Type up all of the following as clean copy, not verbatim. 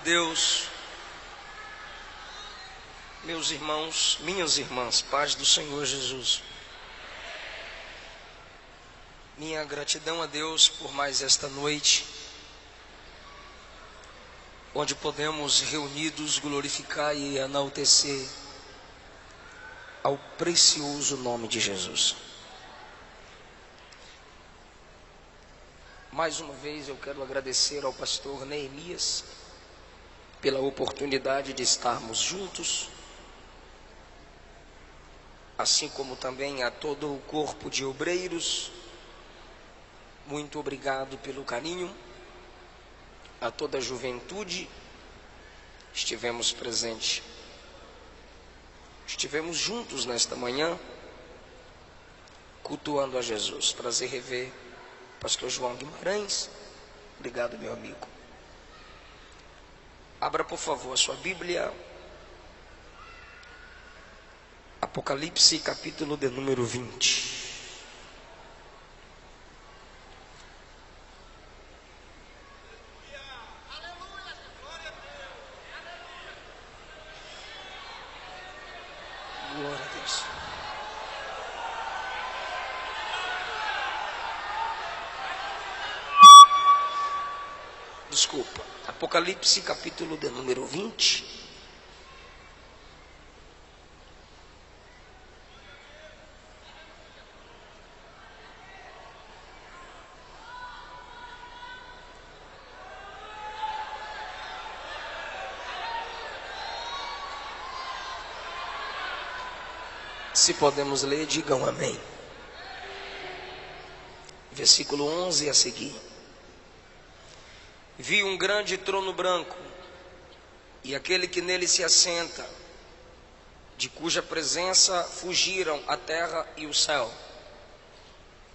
Deus, meus irmãos, minhas irmãs, paz do Senhor Jesus. Minha gratidão a Deus por mais esta noite, onde podemos reunidos glorificar e enaltecer ao precioso nome de Jesus. Mais uma vez eu quero agradecer ao pastor Neemias pela oportunidade de estarmos juntos, assim como também a todo o corpo de obreiros. Muito obrigado pelo carinho, a toda a juventude. Estivemos presentes, estivemos juntos nesta manhã, cultuando a Jesus. Prazer rever pastor João Guimarães. Obrigado, meu amigo. Abra, por favor, a sua Bíblia. Apocalipse, capítulo de número 20. Glória a Deus. Desculpa. Apocalipse, capítulo de número 20. Se podemos ler, digam amém. Versículo 11 a seguir. Vi um grande trono branco, e aquele que nele se assenta, de cuja presença fugiram a terra e o céu,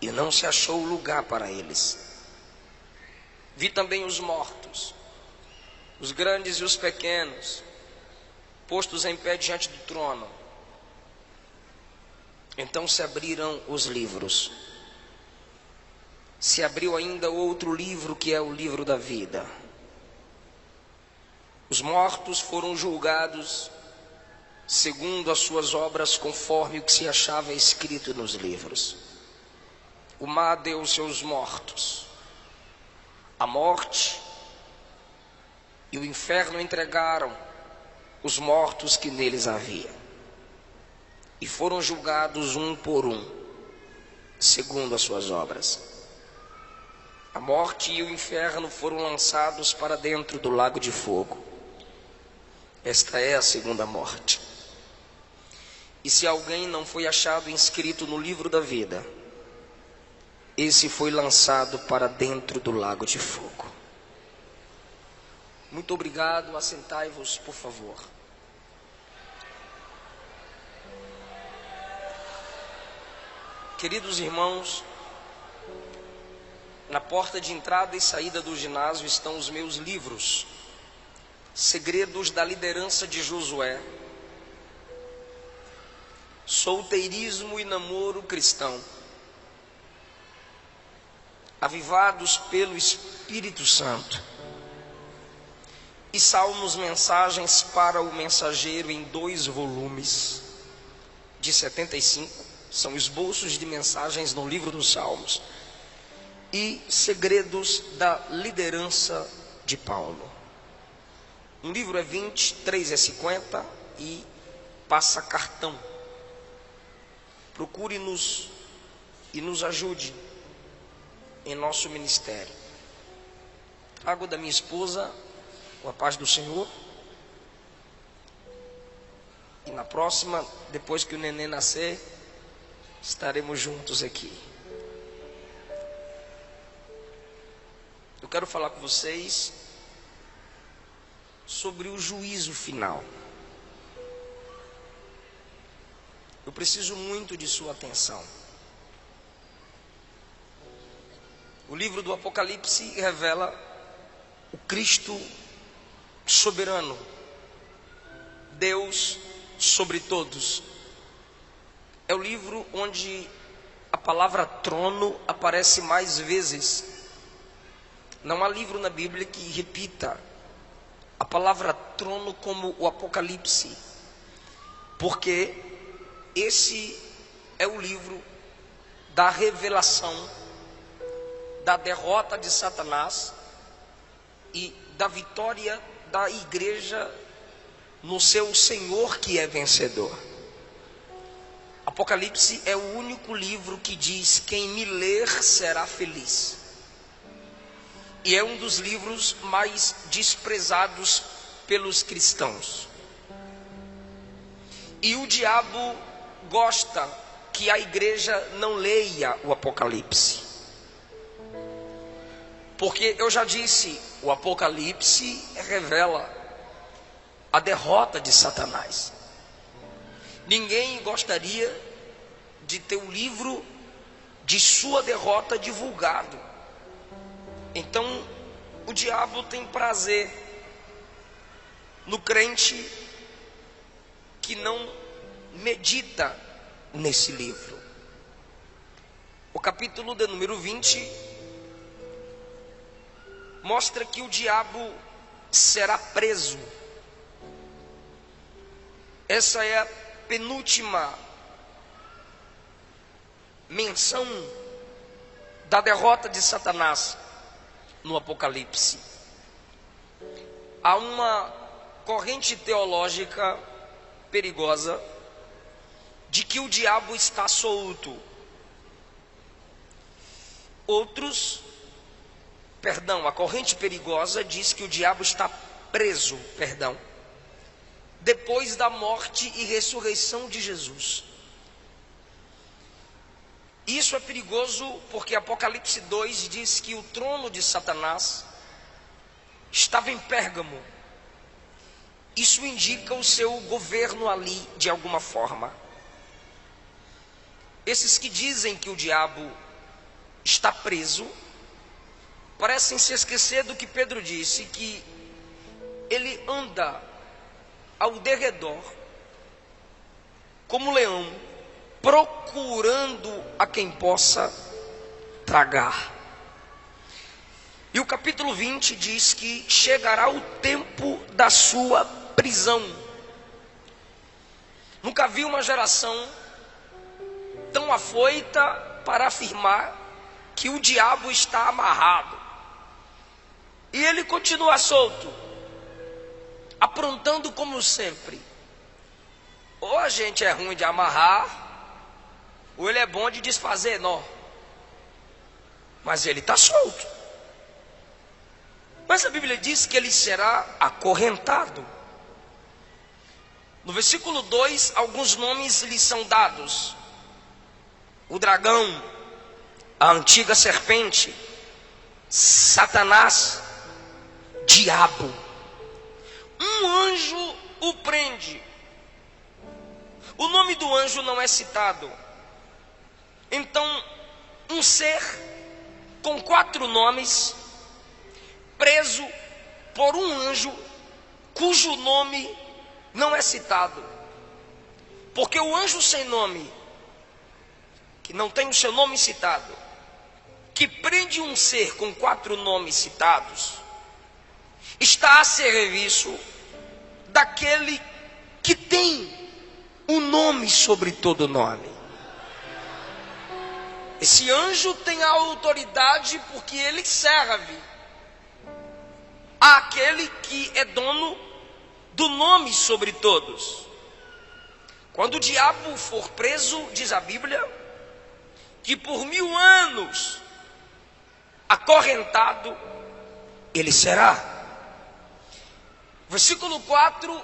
e não se achou lugar para eles. Vi também os mortos, os grandes e os pequenos, postos em pé diante do trono. Então se abriram os livros. Se abriu ainda outro livro, que é o livro da vida. Os mortos foram julgados segundo as suas obras, conforme o que se achava escrito nos livros. O mar deu seus mortos. A morte e o inferno entregaram os mortos que neles havia, e foram julgados um por um, segundo as suas obras. A morte e o inferno foram lançados para dentro do lago de fogo. Esta é a segunda morte. E se alguém não foi achado inscrito no livro da vida, esse foi lançado para dentro do lago de fogo. Muito obrigado. Assentai-vos, por favor. Queridos irmãos, na porta de entrada e saída do ginásio estão os meus livros, Segredos da Liderança de Josué, Solteirismo e Namoro Cristão, Avivados pelo Espírito Santo, e Salmos, Mensagens para o Mensageiro, em 2 volumes de 75, são esboços de mensagens no livro dos Salmos, e Segredos da Liderança de Paulo. Um livro é 20, 3 é 50 e passa cartão. Procure-nos e nos ajude em nosso ministério. Trago da minha esposa, com a paz do Senhor. E na próxima, depois que o neném nascer, estaremos juntos aqui. Eu quero falar com vocês sobre o juízo final. Eu preciso muito de sua atenção. O livro do Apocalipse revela o Cristo soberano, Deus sobre todos. É o livro onde a palavra trono aparece mais vezes. Não há livro na Bíblia que repita a a palavra trono como o Apocalipse, porque esse é o livro da revelação, da derrota de Satanás e da vitória da igreja no seu Senhor que é vencedor. Apocalipse é o único livro que diz: quem me ler será feliz. E é um dos livros mais desprezados pelos cristãos. E o diabo gosta que a igreja não leia o Apocalipse. Porque eu já disse, o Apocalipse revela a derrota de Satanás. Ninguém gostaria de ter o livro de sua derrota divulgado. Então, o diabo tem prazer no crente que não medita nesse livro. O capítulo de número 20 mostra que o diabo será preso. Essa é a penúltima menção da derrota de Satanás no Apocalipse. Há uma corrente teológica perigosa de que o diabo está solto. A corrente perigosa diz que o diabo está preso, depois da morte e ressurreição de Jesus. Isso é perigoso porque Apocalipse 2 diz que o trono de Satanás estava em Pérgamo. Isso indica o seu governo ali de alguma forma. Esses que dizem que o diabo está preso parecem se esquecer do que Pedro disse, que ele anda ao derredor como leão, procurando a quem possa tragar. E o capítulo 20 diz que chegará o tempo da sua prisão. Nunca vi uma geração tão afoita para afirmar que o diabo está amarrado. E ele continua solto, aprontando como sempre. Ou a gente é ruim de amarrar, ou ele é bom de desfazer nó. Mas ele está solto. Mas a Bíblia diz que ele será acorrentado. No versículo 2, alguns nomes lhe são dados: o dragão, a antiga serpente, Satanás, diabo. Um anjo o prende. O nome do anjo não é citado. Então, um ser com 4 nomes, preso por um anjo cujo nome não é citado. Porque o anjo sem nome, que não tem o seu nome citado, que prende um ser com 4 nomes citados, está a serviço daquele que tem um nome sobre todo nome. Esse anjo tem a autoridade porque ele serve àquele que é dono do nome sobre todos. Quando o diabo for preso, diz a Bíblia, que por 1000 anos acorrentado ele será. Versículo 4,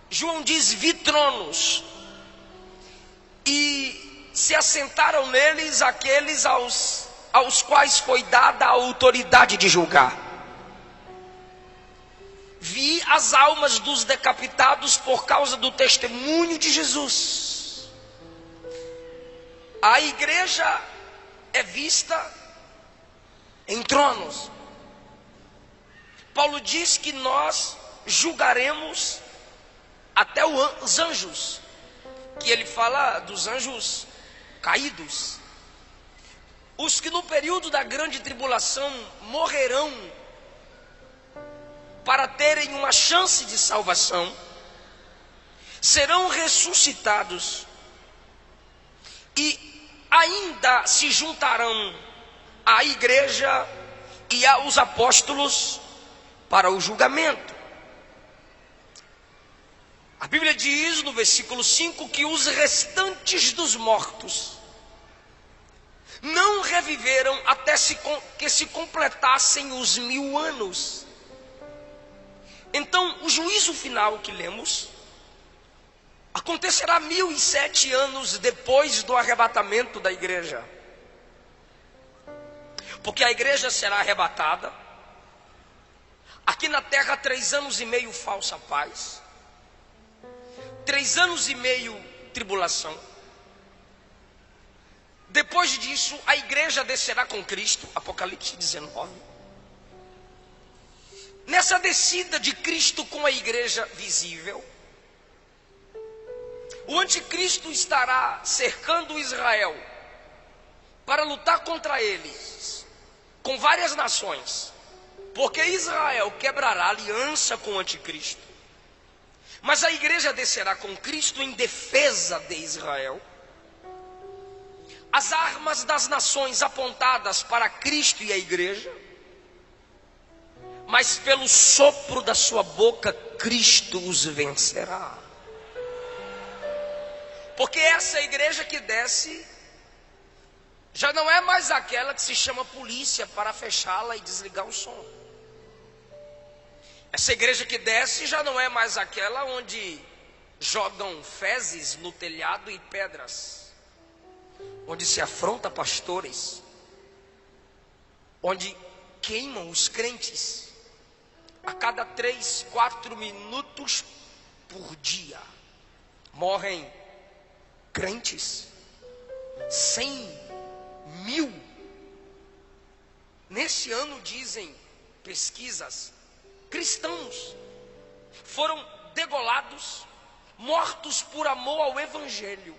João diz: vi tronos, e se assentaram neles aqueles aos quais foi dada a autoridade de julgar. Vi as almas dos decapitados por causa do testemunho de Jesus. A igreja é vista em tronos. Paulo diz que nós julgaremos até os anjos, que ele fala dos anjos caídos, os que no período da grande tribulação morrerão para terem uma chance de salvação, serão ressuscitados e ainda se juntarão à igreja e aos apóstolos para o julgamento. A Bíblia diz no versículo 5 que os restantes dos mortos não reviveram até que se completassem os 1000 anos. Então, o juízo final que lemos acontecerá 1007 anos depois do arrebatamento da igreja. Porque a igreja será arrebatada. Aqui na terra, 3 anos e meio falsa paz. 3 anos e meio tribulação. Depois disso, a igreja descerá com Cristo, Apocalipse 19. Nessa descida de Cristo com a igreja visível, o anticristo estará cercando Israel para lutar contra eles, com várias nações, porque Israel quebrará aliança com o anticristo. Mas a igreja descerá com Cristo em defesa de Israel. As armas das nações apontadas para Cristo e a igreja, mas pelo sopro da sua boca, Cristo os vencerá. Porque essa igreja que desce, já não é mais aquela que se chama polícia para fechá-la e desligar o som. Essa igreja que desce já não é mais aquela onde jogam fezes no telhado e pedras, onde se afronta pastores, onde queimam os crentes a cada 3, 4 minutos por dia. Morrem crentes, 100.000. Nesse ano, dizem pesquisas, cristãos foram degolados, mortos por amor ao evangelho.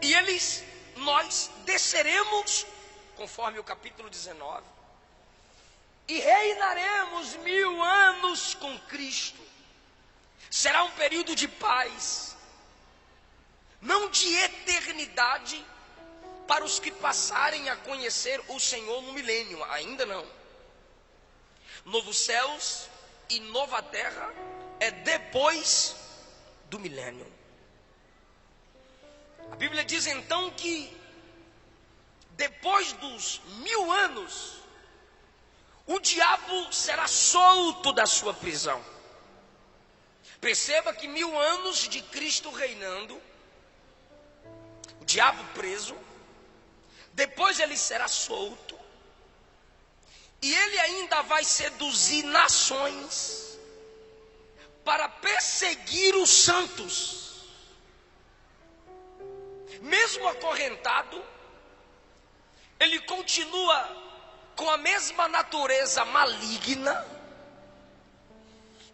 E nós desceremos, conforme o capítulo 19, e reinaremos 1000 anos com Cristo. Será um período de paz, não de eternidade, para os que passarem a conhecer o Senhor no milênio, ainda não. Novos céus e nova terra é depois do milênio. A Bíblia diz então que depois dos 1000 anos, o diabo será solto da sua prisão. Perceba que 1000 anos de Cristo reinando, o diabo preso, depois ele será solto, e ele ainda vai seduzir nações para perseguir os santos. Mesmo acorrentado, ele continua com a mesma natureza maligna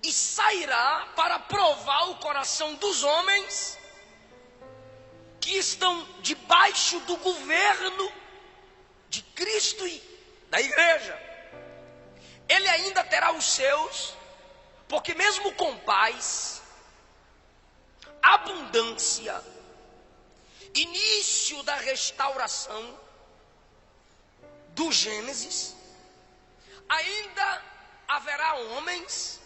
e sairá para provar o coração dos homens que estão debaixo do governo de Cristo e da igreja. Ele ainda terá os seus, porque mesmo com paz, abundância, início da restauração do Gênesis, ainda haverá homens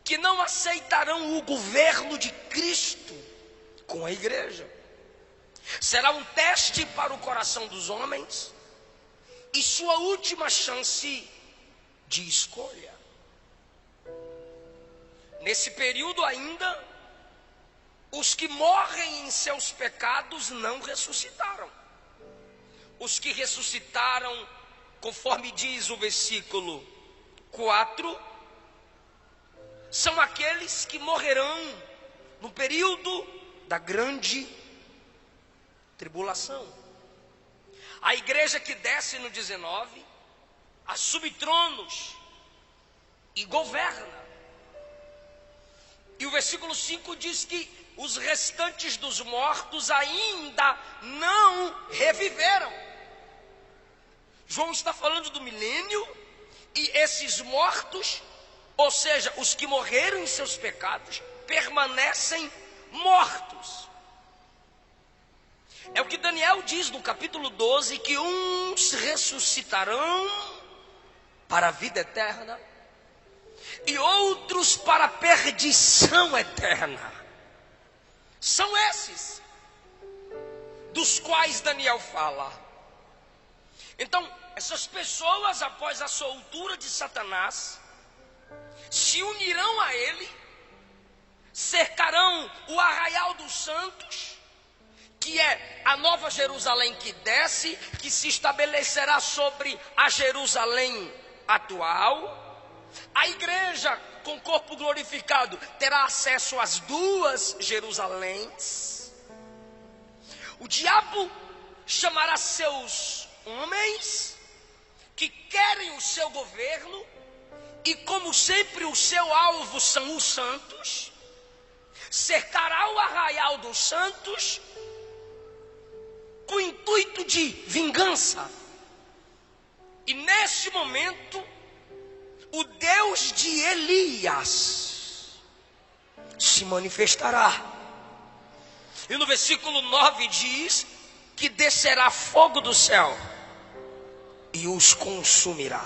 que não aceitarão o governo de Cristo com a igreja. Será um teste para o coração dos homens e sua última chance de escolha. Nesse período ainda, os que morrem em seus pecados não ressuscitaram. Os que ressuscitaram, conforme diz o versículo 4, são aqueles que morrerão no período da grande tribulação. A igreja que desce no 19, assume tronos e governa. E o versículo 5 diz que os restantes dos mortos ainda não reviveram. João está falando do milênio, e esses mortos Ou seja, os que morreram em seus pecados permanecem mortos. É o que Daniel diz no capítulo 12, que uns ressuscitarão para a vida eterna e outros para a perdição eterna. São esses dos quais Daniel fala. Então, essas pessoas, após a soltura de Satanás, se unirão a ele, cercarão o arraial dos santos, que é a nova Jerusalém que desce, que se estabelecerá sobre a Jerusalém atual. A igreja com corpo glorificado terá acesso às duas Jerusaléns. O diabo chamará seus homens que querem o seu governo, e como sempre o seu alvo são os santos, cercará o arraial dos santos com o intuito de vingança. E neste momento, o Deus de Elias se manifestará. E no versículo 9 diz que descerá fogo do céu e os consumirá.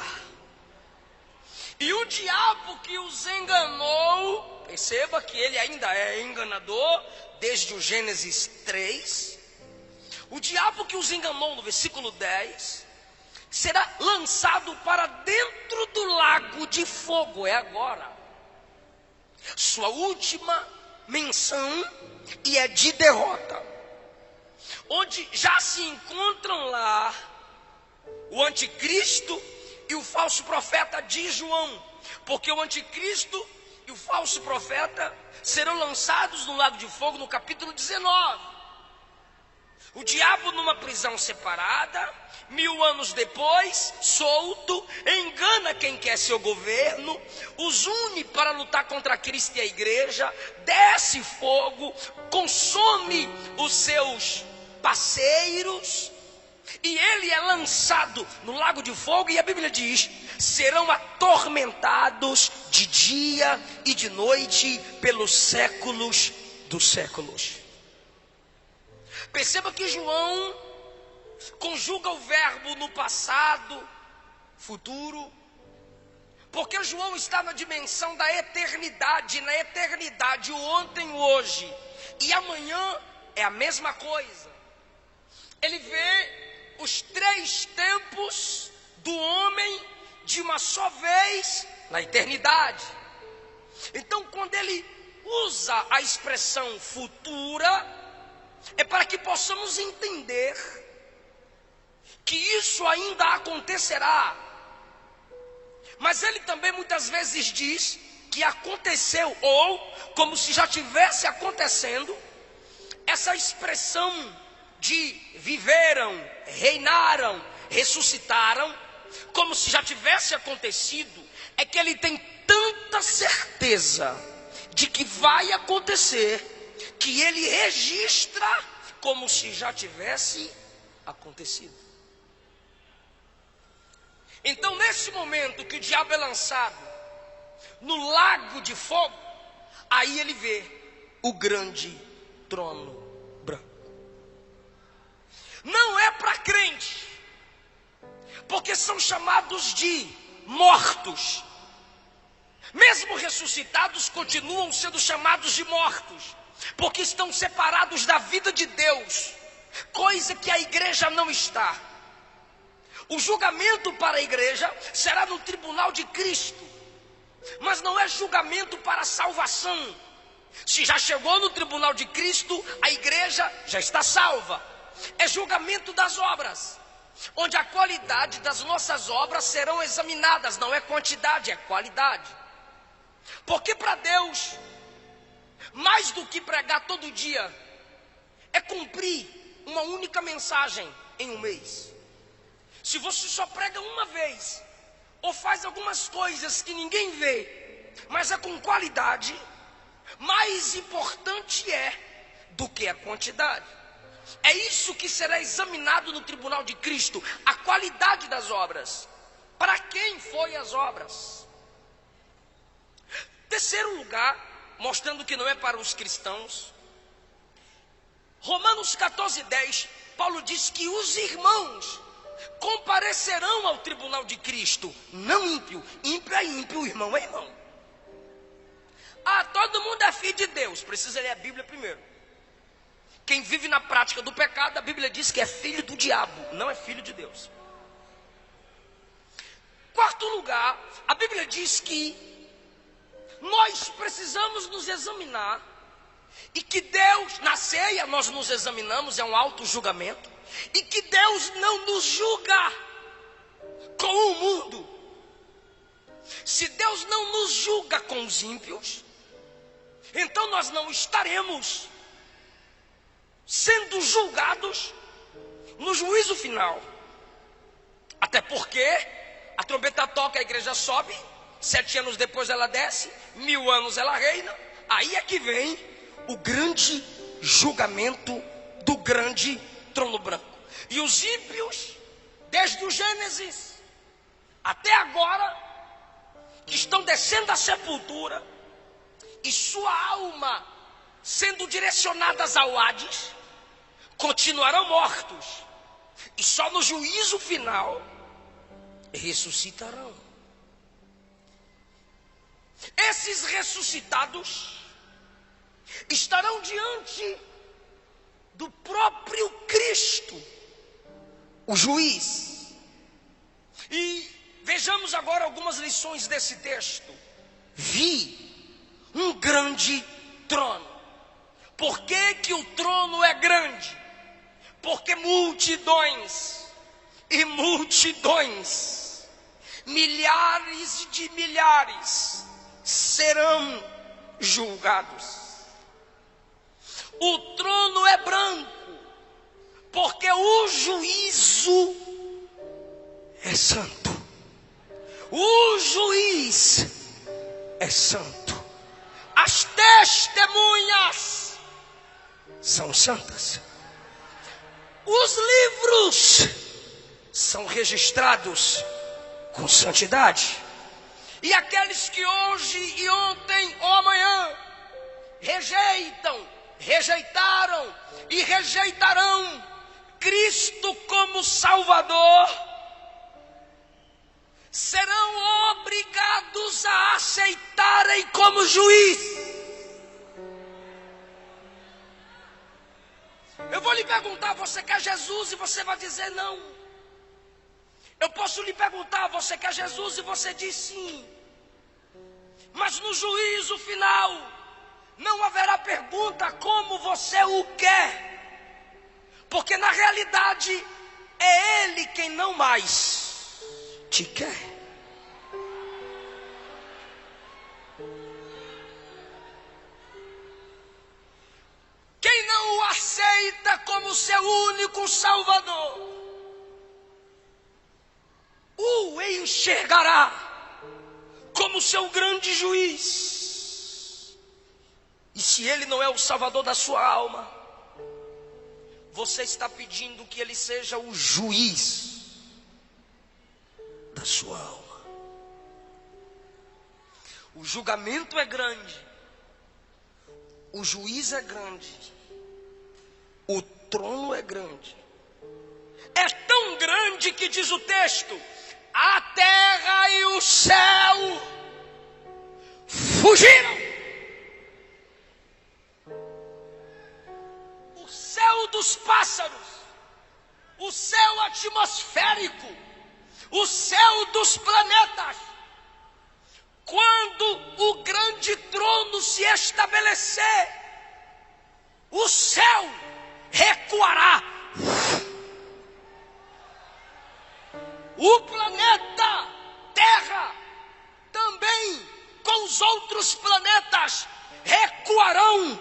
E o diabo que os enganou, perceba que ele ainda é enganador, desde o Gênesis 3. O diabo que os enganou no versículo 10, será lançado para dentro do lago de fogo. É agora sua última menção, e é de derrota, onde já se encontram lá o anticristo e o falso profeta de João, porque o anticristo e o falso profeta serão lançados no lago de fogo no capítulo 19. O diabo numa prisão separada, 1000 anos depois, solto, engana quem quer seu governo, os une para lutar contra Cristo e a igreja, desce fogo, consome os seus parceiros, e ele é lançado no lago de fogo, e a Bíblia diz: serão atormentados de dia e de noite pelos séculos dos séculos. Perceba que João conjuga o verbo no passado, futuro, porque João está na dimensão da eternidade. Na eternidade, o ontem, o hoje e amanhã é a mesma coisa. Ele vê os 3 tempos do homem de uma só vez na eternidade. Então, quando ele usa a expressão futura, é para que possamos entender que isso ainda acontecerá. Mas ele também muitas vezes diz que aconteceu, ou como se já tivesse acontecendo. Essa expressão de viveram, reinaram, ressuscitaram, como se já tivesse acontecido, é que ele tem tanta certeza de que vai acontecer, que ele registra como se já tivesse acontecido. Então, nesse momento que o diabo é lançado no lago de fogo, aí ele vê o grande trono branco. Não é para crente, porque são chamados de mortos. Mesmo ressuscitados, continuam sendo chamados de mortos, porque estão separados da vida de Deus, coisa que a igreja não está. O julgamento para a igreja será no tribunal de Cristo, mas não é julgamento para a salvação. Se já chegou no tribunal de Cristo, a igreja já está salva. É julgamento das obras, onde a qualidade das nossas obras serão examinadas. Não é quantidade, é qualidade. Porque para Deus, mais do que pregar todo dia, é cumprir uma única mensagem em um mês. Se você só prega uma vez, ou faz algumas coisas que ninguém vê, mas é com qualidade, mais importante é do que a quantidade. É isso que será examinado no tribunal de Cristo, a qualidade das obras. Para quem foi as obras? Terceiro lugar, mostrando que não é para os cristãos, Romanos 14:10, Paulo diz que os irmãos comparecerão ao tribunal de Cristo, não ímpio. Ímpio é ímpio, irmão é irmão. Ah, todo mundo é filho de Deus, precisa ler a Bíblia primeiro. Quem vive na prática do pecado, a Bíblia diz que é filho do diabo, não é filho de Deus. Quarto lugar, a Bíblia diz que nós precisamos nos examinar, e que Deus, na ceia nós nos examinamos, é um auto-julgamento, e que Deus não nos julga com o mundo. Se Deus não nos julga com os ímpios, então nós não estaremos sendo julgados no juízo final. Até porque a trombeta toca, a igreja sobe, 7 anos depois ela desce, 1000 anos ela reina. Aí é que vem o grande julgamento do grande trono branco. E os ímpios, desde o Gênesis até agora, que estão descendo à sepultura, e sua alma sendo direcionadas ao Hades, continuarão mortos, e só no juízo final ressuscitarão. Esses ressuscitados estarão diante do próprio Cristo, o juiz. E vejamos agora algumas lições desse texto. Vi um grande trono. Por que que o trono é grande? Porque multidões e multidões, milhares de milhares, serão julgados. O trono é branco, porque o juízo é santo. O juiz é santo. As testemunhas são santas. Os livros são registrados com santidade. E aqueles que hoje e ontem ou amanhã rejeitaram e rejeitarão Cristo como Salvador, serão obrigados a aceitarem como juiz. Eu vou lhe perguntar, você quer Jesus? E você vai dizer não. Eu posso lhe perguntar, você quer Jesus? E você diz sim. Mas no juízo final não haverá pergunta como você o quer, porque na realidade é Ele quem não mais te quer. Quem não o aceita como seu único Salvador, o enxergará como seu grande juiz. E se Ele não é o Salvador da sua alma, você está pedindo que Ele seja o juiz da sua alma. O julgamento é grande, o juiz é grande, o trono é grande. É tão grande que diz o texto: a terra e o céu fugiram. O céu dos pássaros, o céu atmosférico, o céu dos planetas, quando o grande trono se estabelecer, o céu recuará. O planeta Terra também, com os outros planetas, recuarão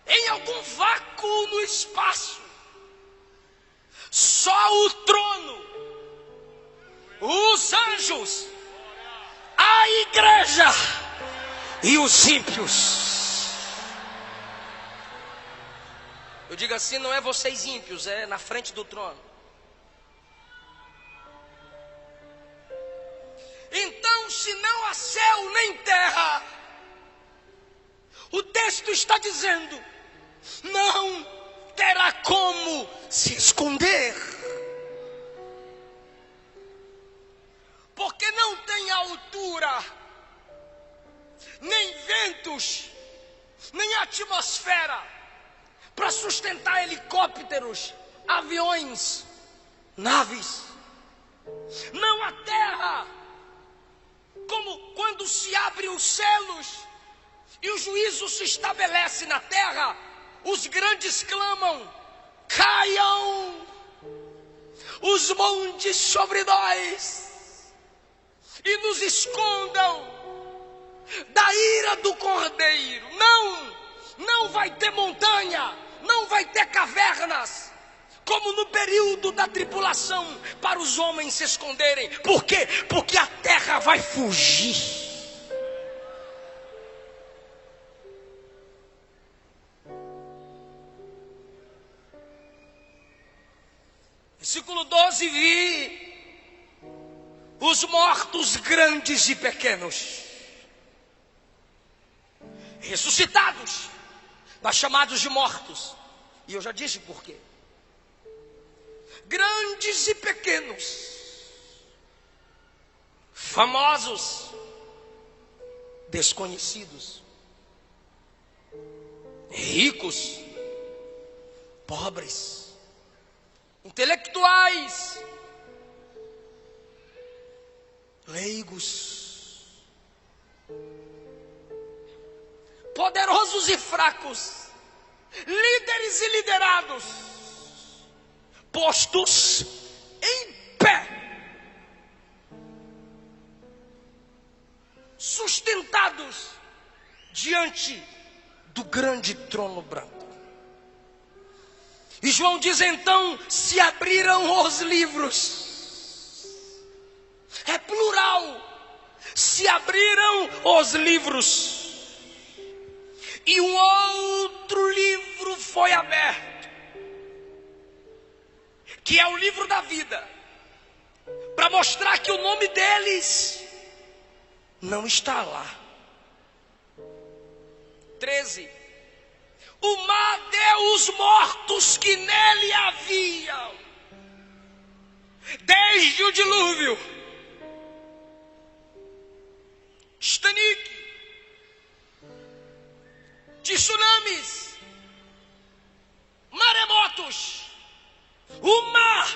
em algum vácuo no espaço. Só o trono, os anjos, a igreja e os ímpios. Eu digo assim, não é vocês ímpios, é na frente do trono. Então, se não céu nem terra. O texto está dizendo: não terá como se esconder, porque não tem altura, nem ventos, nem atmosfera para sustentar helicópteros, aviões, naves. Não a terra, como quando se abrem os céus e o juízo se estabelece na terra, os grandes clamam: caiam os montes sobre nós e nos escondam da ira do Cordeiro. Não vai ter montanha, não vai ter cavernas, como no período da tribulação, para os homens se esconderem. Por quê? Porque a terra vai fugir. Versículo 12: vi os mortos grandes e pequenos ressuscitados, mas chamados de mortos. E eu já disse por quê. Grandes e pequenos, famosos, desconhecidos, ricos, pobres, intelectuais, leigos, poderosos e fracos, líderes e liderados, postos em pé, sustentados diante do grande trono branco. E João diz: então se abriram os livros. É plural. Se abriram os livros, e um outro livro foi aberto, que é o livro da vida, para mostrar que o nome deles não está lá. 13. O mar deu os mortos que nele haviam, desde o dilúvio, Titanic, tsunamis, maremotos. O mar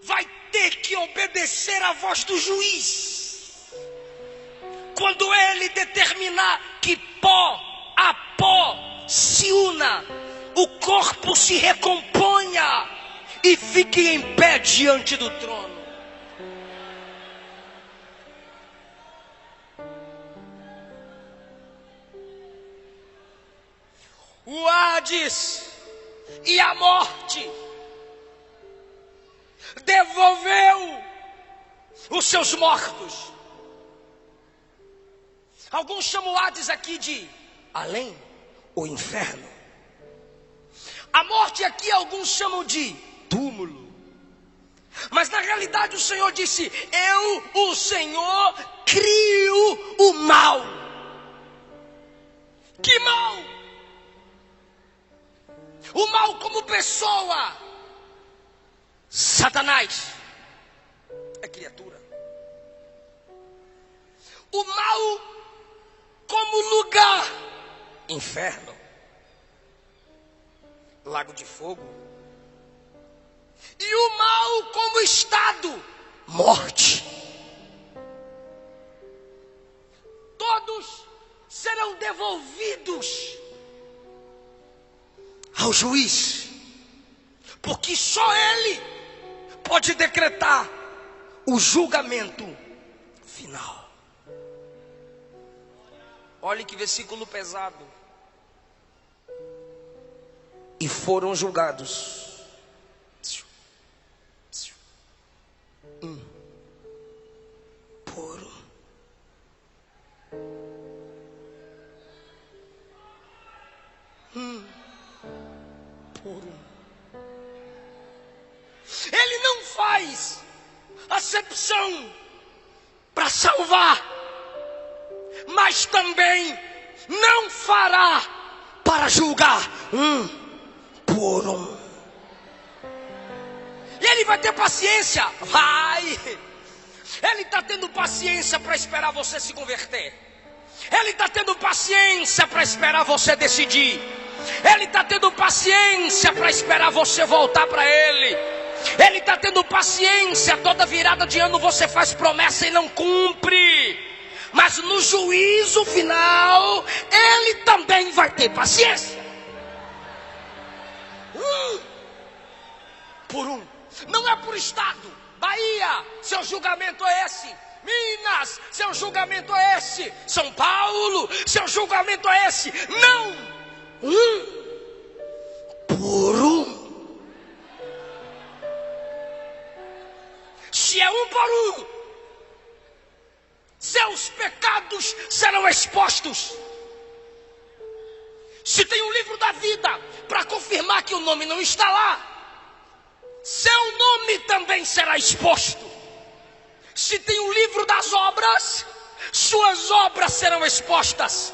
vai ter que obedecer à voz do juiz quando ele determinar que pó a pó se una, o corpo se recomponha e fique em pé diante do trono. O Hades e a morte devolveu os seus mortos. Alguns chamam o Hades aqui de além, o inferno. A morte aqui alguns chamam de túmulo. Mas na realidade o Senhor disse: eu, o Senhor, crio o mal. Que mal? O mal como pessoa. Satanás é criatura. O mal como lugar. Inferno, lago de fogo. E o mal como estado. Morte. Todos serão devolvidos ao juiz, porque só ele pode decretar o julgamento final. Olhe que versículo pesado. E foram julgados por Ele não faz acepção para salvar, mas também não fará para julgar um por um. E ele vai ter paciência, vai. Ele está tendo paciência para esperar você se converter. Ele está tendo paciência para esperar você decidir. Ele está tendo paciência para esperar você voltar para Ele. Ele está tendo paciência. Toda virada de ano você faz promessa e não cumpre. Mas no juízo final, Ele também vai ter paciência. Por um. Não é por estado. Bahia, seu julgamento é esse. Minas, seu julgamento é esse. São Paulo, seu julgamento é esse. Não. Por um. Se é um por um, seus pecados serão expostos. Se tem um livro da vida para confirmar que o nome não está lá, seu nome também será exposto. Se tem um livro das obras, suas obras serão expostas.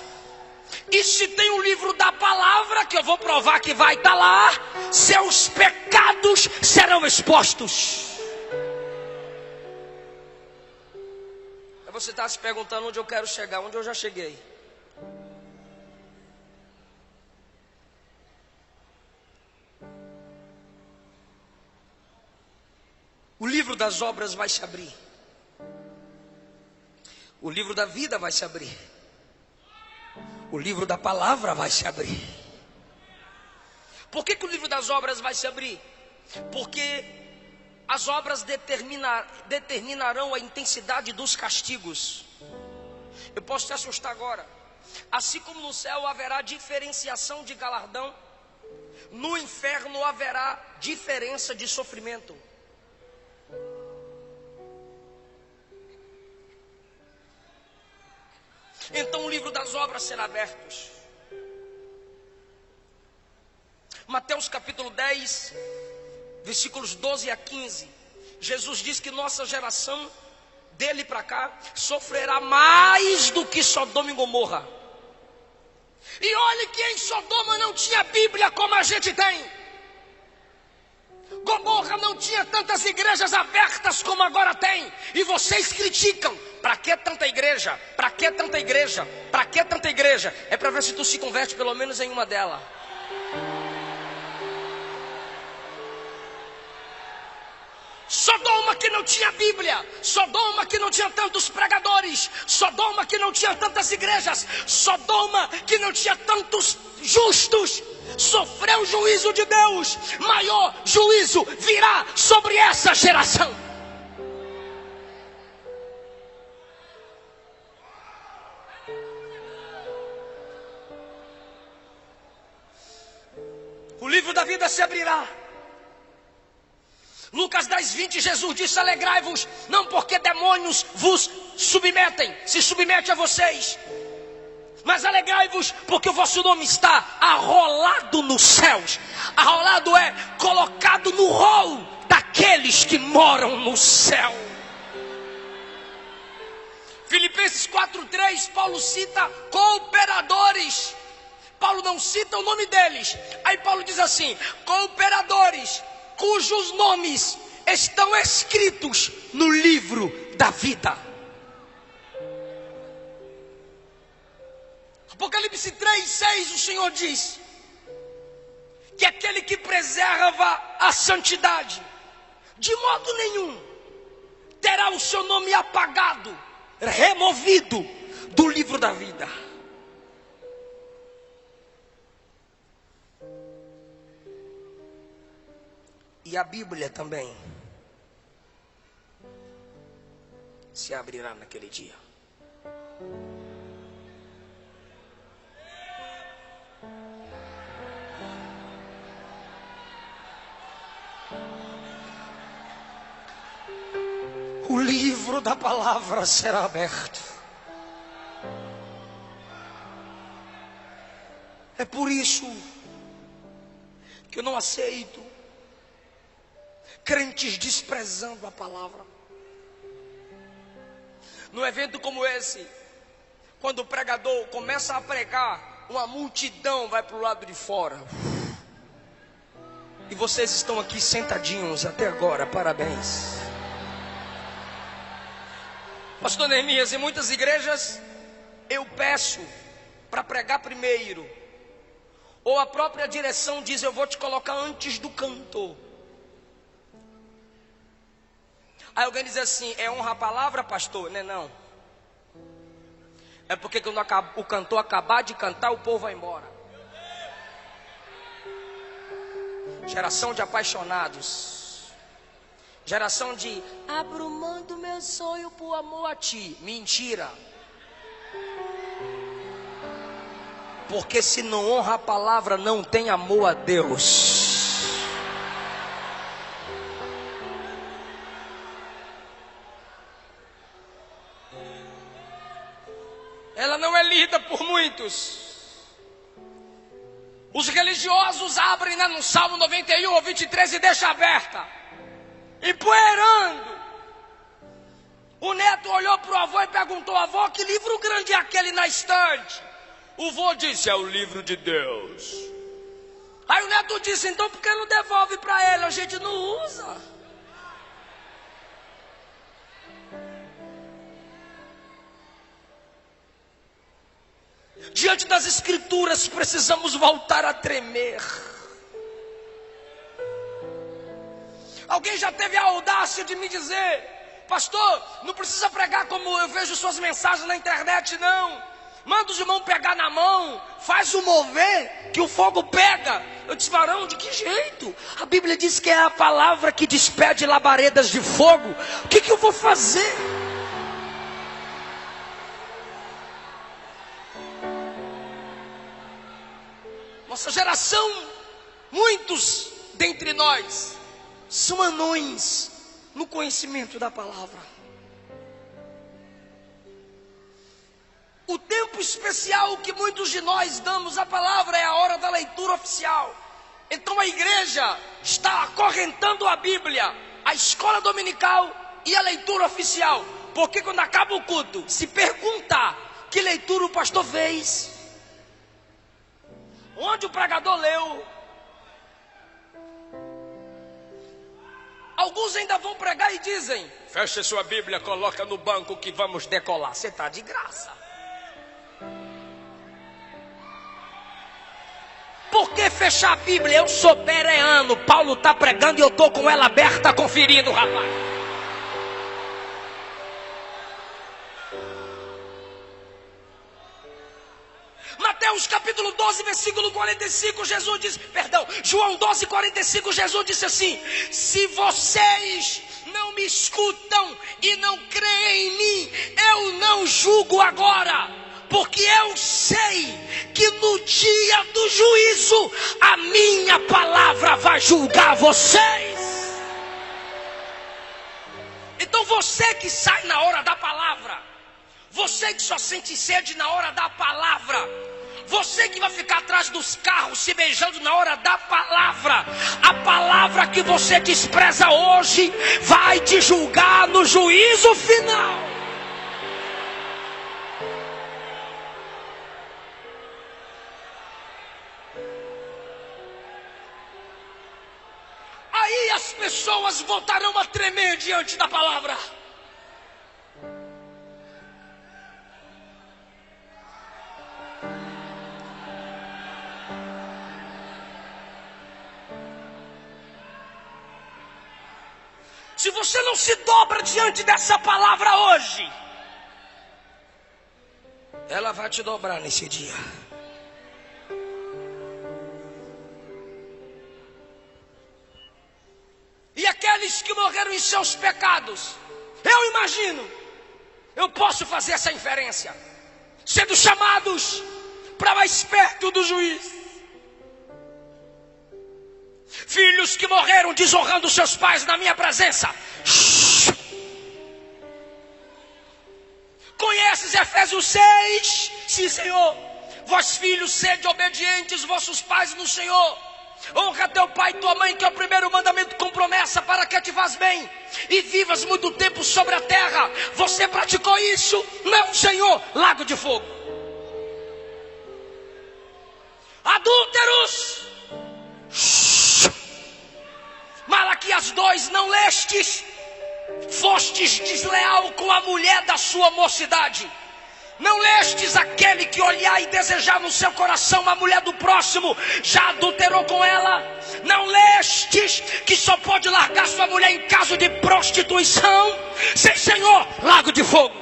E se tem um livro da palavra, que eu vou provar que vai estar lá, seus pecados serão expostos. Você está se perguntando onde eu quero chegar, onde eu já cheguei. O livro das obras vai se abrir. O livro da vida vai se abrir. O livro da palavra vai se abrir. Por que o livro das obras vai se abrir? Porque as obras determinarão a intensidade dos castigos. Eu posso te assustar agora. Assim como no céu haverá diferenciação de galardão, no inferno haverá diferença de sofrimento. Então o livro das obras será aberto. Mateus capítulo 10, versículos 12 a 15. Jesus diz que nossa geração, dele para cá, sofrerá mais do que Sodoma e Gomorra. E olhe que em Sodoma não tinha Bíblia como a gente tem. Gomorra não tinha tantas igrejas abertas como agora tem. E vocês criticam. Para que tanta igreja? Para que tanta igreja? Para que tanta igreja? É para ver se tu se converte pelo menos em uma delas. Sodoma que não tinha Bíblia, Sodoma que não tinha tantos pregadores, Sodoma que não tinha tantas igrejas, Sodoma que não tinha tantos justos, sofreu o juízo de Deus. Maior juízo virá sobre essa geração. O livro da vida se abrirá. Lucas 10, 20, Jesus disse: alegrai-vos, não porque demônios vos submetem, se submete a vocês, mas alegrai-vos porque o vosso nome está arrolado nos céus. Arrolado é colocado no rol daqueles que moram no céu. Filipenses 4:3, Paulo cita cooperadores. Paulo não cita o nome deles. Aí Paulo diz assim: cooperadores cujos nomes estão escritos no livro da vida. Apocalipse 3:6, o Senhor diz que aquele que preserva a santidade, de modo nenhum terá o seu nome apagado, removido do livro da vida. E a Bíblia também se abrirá naquele dia. O livro da palavra será aberto. É por isso que eu não aceito crentes desprezando a palavra. Num evento como esse, quando o pregador começa a pregar, uma multidão vai para o lado de fora. E vocês estão aqui sentadinhos até agora, parabéns. Pastor Neemias, em muitas igrejas eu peço para pregar primeiro, ou a própria direção diz: eu vou te colocar antes do cantor. Aí alguém diz assim: é honra a palavra, pastor? Não é não. É porque quando o cantor acabar de cantar, o povo vai embora. Geração de apaixonados, geração de abro mão do meu sonho por amor a ti. Mentira. Porque se não honra a palavra, não tem amor a Deus. Ela não é lida por muitos. Os religiosos abrem no Salmo 91 ou 23 e deixam aberta, empoeirando. O neto olhou para o avô e perguntou: avô, que livro grande é aquele na estante? O vô disse: é o livro de Deus. Aí o neto disse: então por que não devolve para ele? A gente não usa. Diante das escrituras precisamos voltar a tremer. Alguém já teve a audácia de me dizer: pastor, não precisa pregar como eu vejo suas mensagens na internet, não. Manda os irmãos pegar na mão, faz o mover, que o fogo pega. Eu disse: varão, de que jeito? A Bíblia diz que é a palavra que despede labaredas de fogo. O que eu vou fazer? Nossa geração, muitos dentre nós são anões no conhecimento da palavra. O tempo especial que muitos de nós damos à palavra é a hora da leitura oficial. Então a igreja está acorrentando a Bíblia, a escola dominical e a leitura oficial. Porque quando acaba o culto, se perguntar que leitura o pastor fez, onde o pregador leu. Alguns ainda vão pregar e dizem: feche sua Bíblia, coloca no banco que vamos decolar. Você está de graça. Por que fechar a Bíblia? Eu sou bereano. Paulo está pregando e eu estou com ela aberta conferindo, rapaz. Mateus capítulo 12, versículo 45, Jesus diz, João 12, 45, Jesus disse assim: se vocês não me escutam e não creem em mim, eu não julgo agora, porque eu sei que no dia do juízo, a minha palavra vai julgar vocês. Então você que sai na hora da palavra, você que só sente sede na hora da palavra, você que vai ficar atrás dos carros se beijando na hora da palavra, a palavra que você despreza hoje vai te julgar no juízo final. Aí as pessoas voltarão a tremer diante da palavra. Se você não se dobra diante dessa palavra hoje, ela vai te dobrar nesse dia. E aqueles que morreram em seus pecados, eu imagino, eu posso fazer essa inferência, sendo chamados para mais perto do juiz. Filhos que morreram desonrando seus pais na minha presença. Conheces Efésios 6? Sim, Senhor. Vós filhos, sede obedientes vossos pais no Senhor, Honra teu pai e tua mãe, que é o primeiro mandamento com promessa, para que te faz bem e vivas muito tempo sobre a terra. Você praticou isso? Não, Senhor. Lago de fogo. Adúlteros. Malaquias 2, não lestes? Fostes desleal com a mulher da sua mocidade. Não lestes aquele que olhar e desejar no seu coração a mulher do próximo, já adulterou com ela? Não lestes que só pode largar sua mulher em caso de prostituição? Sim, Senhor. Lago de fogo.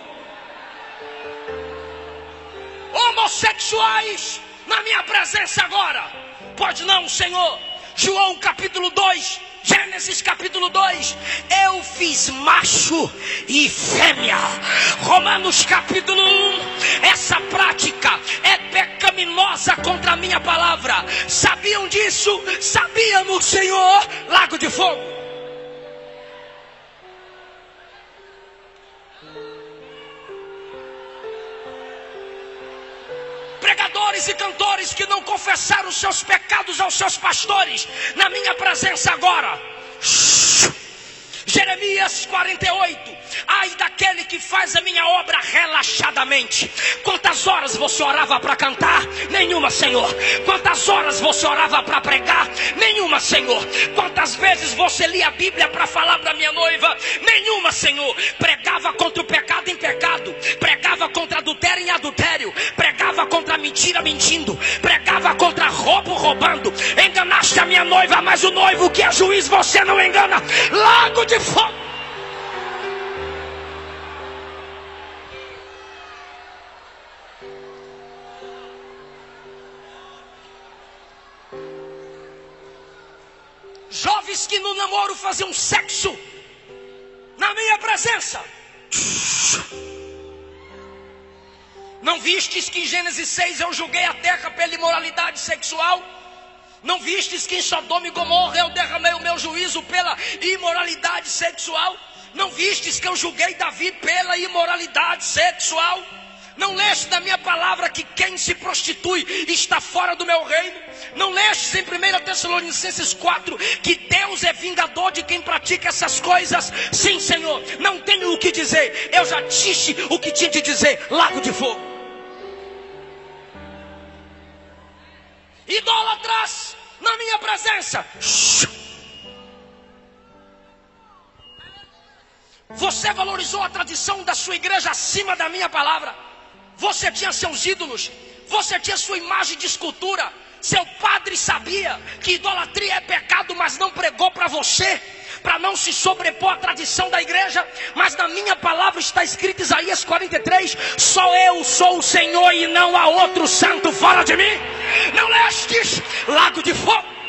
Homossexuais na minha presença agora? Pode não, Senhor. João capítulo 2, Gênesis capítulo 2, eu fiz macho e fêmea. Romanos capítulo 1, essa prática é pecaminosa contra a minha palavra. Sabiam disso? Sabíamos, Senhor. Lago de fogo. Pregadores e cantores que não confessaram os seus pecados aos seus pastores, na minha presença agora. Jeremias 48, ai daquele que faz a minha obra relaxadamente. Quantas horas você orava para cantar? Nenhuma, Senhor. Quantas horas você orava para pregar? Nenhuma, Senhor. Quantas vezes você lia a Bíblia para falar para minha noiva? Nenhuma, Senhor. Pregava contra o pecado em pecado, pregava contra adultério em adultério, pregava contra a mentira mentindo, pregava contra roubo roubando. Enganaste a minha noiva, mas o noivo que é juiz você não engana. Lago de fogo. Jovens que no namoro faziam sexo na minha presença. Não vistes que em Gênesis 6 eu julguei a terra pela imoralidade sexual? Não vistes que em Sodoma e Gomorra eu derramei o meu juízo pela imoralidade sexual? Não vistes que eu julguei Davi pela imoralidade sexual? Não leste da minha palavra que quem se prostitui está fora do meu reino? Não lestes em 1 Tessalonicenses 4 que Deus é vingador de quem pratica essas coisas? Sim, Senhor. Não tenho o que dizer, eu já disse o que tinha de dizer. Lago de fogo. Idólatras na minha presença. Você valorizou a tradição da sua igreja acima da minha palavra. Você tinha seus ídolos, você tinha sua imagem de escultura. Seu padre sabia que idolatria é pecado, mas não pregou para você, para não se sobrepor à tradição da igreja. Mas na minha palavra está escrito Isaías 43, só eu sou o Senhor e não há outro santo fora de mim. Não lestes? Lago de fogo.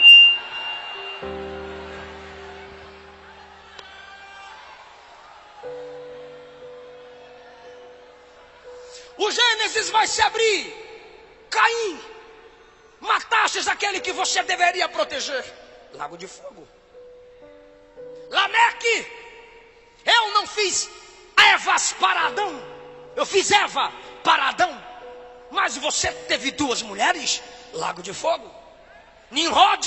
O Gênesis vai se abrir. Caim, matastes aquele que você deveria proteger. Lago de fogo. Lameque, eu não fiz Evas para Adão, eu fiz Eva para Adão, mas você teve duas mulheres. Lago de fogo. Nimrod,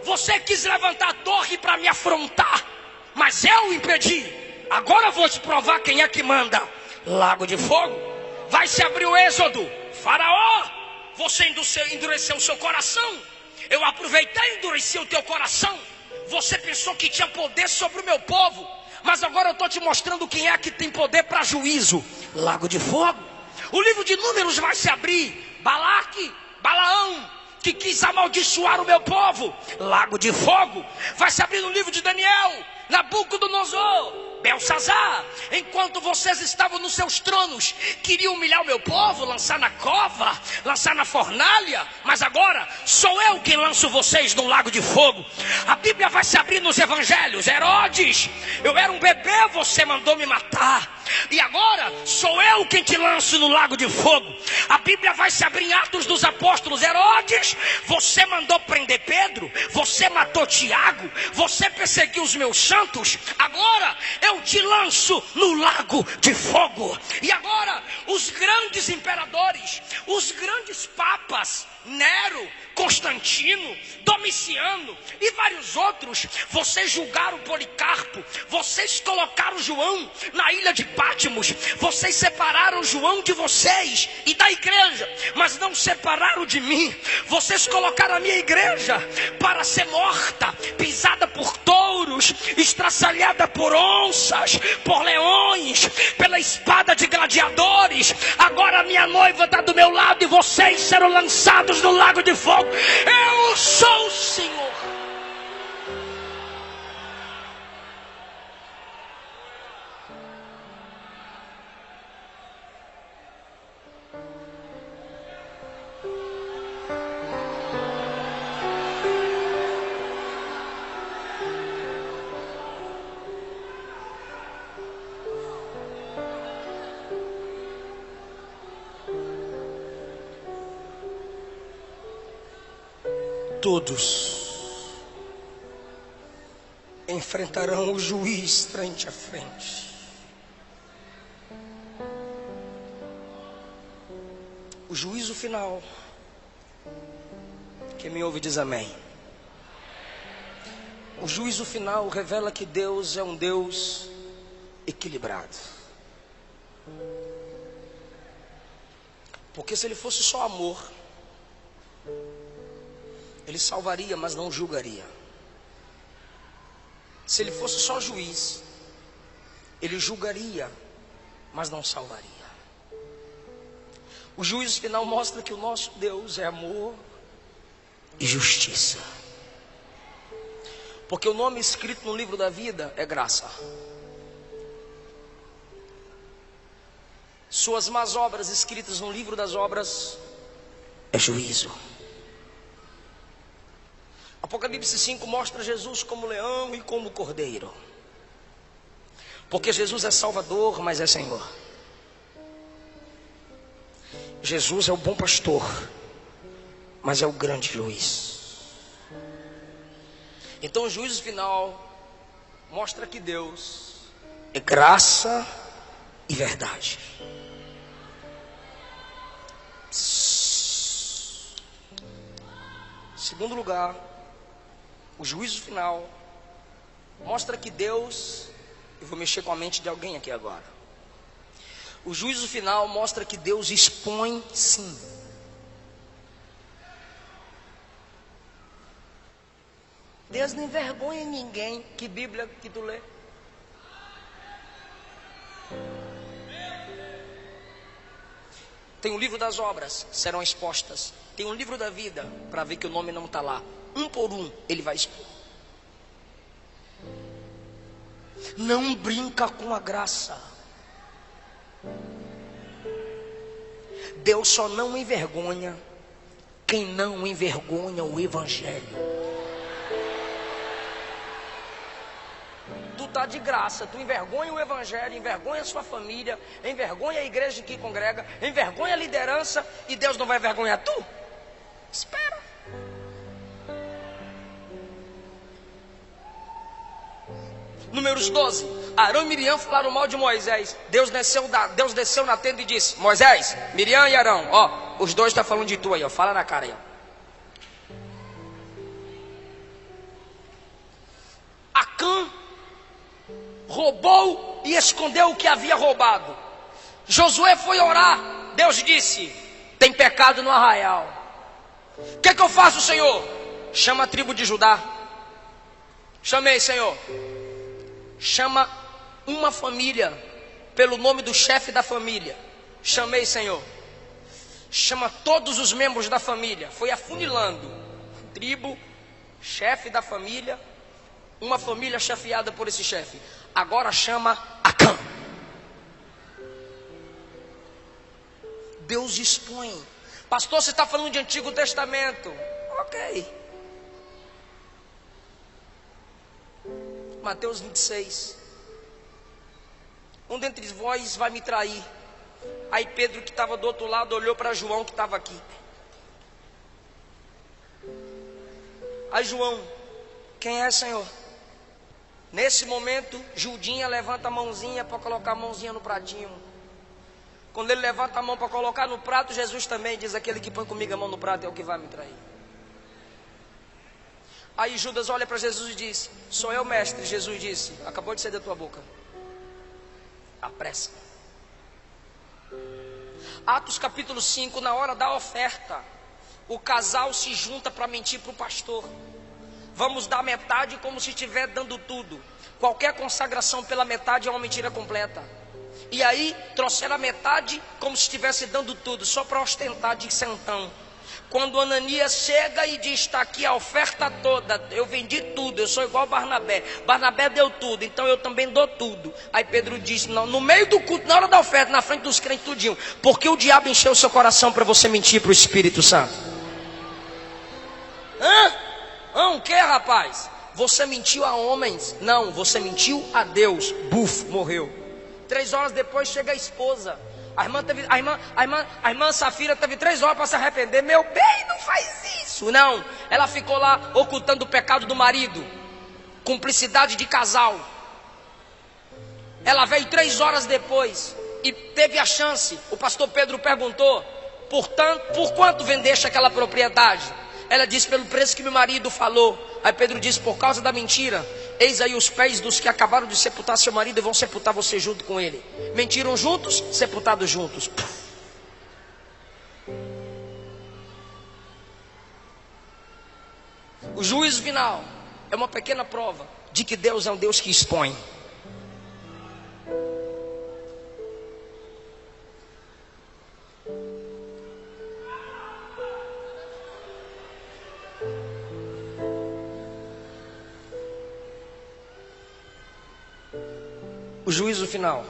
você quis levantar a torre para me afrontar, mas eu impedi. Agora eu vou te provar quem é que manda. Lago de fogo. Vai se abrir o Êxodo. Faraó, você endureceu o seu coração. Eu aproveitei e endureci o teu coração. Você pensou que tinha poder sobre o meu povo, mas agora eu estou te mostrando quem é que tem poder para juízo. Lago de fogo. O livro de Números vai se abrir. Balaque, Balaão, que quis amaldiçoar o meu povo. Lago de fogo. Vai se abrir no livro de Daniel. Nabucodonosor, Belsazar, enquanto vocês estavam nos seus tronos, queriam humilhar o meu povo, lançar na cova, lançar na fornalha, mas agora sou eu quem lanço vocês no lago de fogo. A Bíblia vai se abrir nos evangelhos. Herodes, eu era um bebê, você mandou me matar, e agora sou eu quem te lanço no lago de fogo. A Bíblia vai se abrir em Atos dos Apóstolos. Herodes, você mandou prender Pedro, você matou Tiago, você perseguiu os meus santos, agora eu te lanço no lago de fogo. E agora os grandes imperadores, os grandes papas Nero, Constantino, Domiciano e vários outros. Vocês julgaram Policarpo, vocês colocaram João na ilha de Patmos, vocês separaram João de vocês e da igreja, mas não separaram de mim. Vocês colocaram a minha igreja para ser morta, pisada por touros, estraçalhada por onças, por leões, pela espada de gladiadores. Agora a minha noiva está do meu lado e vocês serão lançados no lago de fogo. Eu sou o Senhor. Todos enfrentarão o juiz frente a frente. O juízo final. Quem me ouve diz amém. O juízo final revela que Deus é um Deus equilibrado. Porque se ele fosse só amor, ele salvaria, mas não julgaria. Se ele fosse só juiz, ele julgaria, mas não salvaria. O juízo final mostra que o nosso Deus é amor e justiça. Porque o nome escrito no livro da vida é graça. Suas más obras escritas no livro das obras é juízo. Apocalipse 5 mostra Jesus como leão e como cordeiro. Porque Jesus é Salvador, mas é Senhor. Jesus é o bom pastor, mas é o grande juiz. Então o juízo final mostra que Deus é graça e verdade. Segundo lugar, o juízo final mostra que Deus, eu vou mexer com a mente de alguém aqui agora. O juízo final mostra que Deus expõe sim. Deus não envergonha ninguém. Que Bíblia que tu lê? Tem o livro das obras, serão expostas. Tem um livro da vida, para ver que o nome não está lá. Um por um, ele vai expor. Não brinca com a graça. Deus só não envergonha quem não envergonha o Evangelho. Tu está de graça, tu envergonha o Evangelho, envergonha a sua família, envergonha a igreja em que congrega, envergonha a liderança, e Deus não vai envergonhar tu? Espera. Números 12. Arão e Miriam falaram mal de Moisés. Deus desceu na tenda e disse: Moisés, Miriam e Arão, ó, os dois estão falando de tu aí, ó, fala na cara aí, ó. Acã roubou e escondeu o que havia roubado. Josué foi orar. Deus disse: tem pecado no arraial. O que eu faço, Senhor? Chama a tribo de Judá. Chamei, Senhor. Chama uma família pelo nome do chefe da família. Chamei, Senhor. Chama todos os membros da família. Foi afunilando. Tribo, chefe da família, uma família chefiada por esse chefe. Agora chama Acã. Deus expõe. Pastor, você está falando de Antigo Testamento. Ok. Mateus 26. Um dentre vós vai me trair. Aí Pedro, que estava do outro lado, olhou para João, que estava aqui. Aí João: quem é, Senhor? Nesse momento, Judinha levanta a mãozinha para colocar a mãozinha no pratinho. Quando ele levanta a mão para colocar no prato, Jesus também diz: aquele que põe comigo a mão no prato é o que vai me trair. Aí Judas olha para Jesus e diz: sou eu, mestre. Jesus disse: acabou de sair da tua boca, apressa. Atos capítulo 5, na hora da oferta, o casal se junta para mentir para o pastor. Vamos dar metade como se estiver dando tudo. Qualquer consagração pela metade é uma mentira completa. E aí trouxeram a metade como se estivesse dando tudo, só para ostentar de santão. Quando Ananias chega e diz: está aqui a oferta toda, eu vendi tudo, eu sou igual Barnabé. Barnabé deu tudo, então eu também dou tudo. Aí Pedro diz: não, no meio do culto, na hora da oferta, na frente dos crentes tudinho. Porque o diabo encheu o seu coração para você mentir para o Espírito Santo? O que, rapaz? Você mentiu a homens? Não, você mentiu a Deus. Buf, morreu. 3 horas depois chega a esposa. A irmã Safira teve 3 horas para se arrepender. Meu bem, não faz isso. Não, ela ficou lá ocultando o pecado do marido. Cumplicidade de casal. Ela veio 3 horas depois e teve a chance. O pastor Pedro perguntou: por quanto vendeste aquela propriedade? Ela disse: pelo preço que meu marido falou. Aí Pedro disse: por causa da mentira, eis aí os pés dos que acabaram de sepultar seu marido e vão sepultar você junto com ele. Mentiram juntos, sepultados juntos. O juízo final é uma pequena prova de que Deus é um Deus que expõe. O juízo final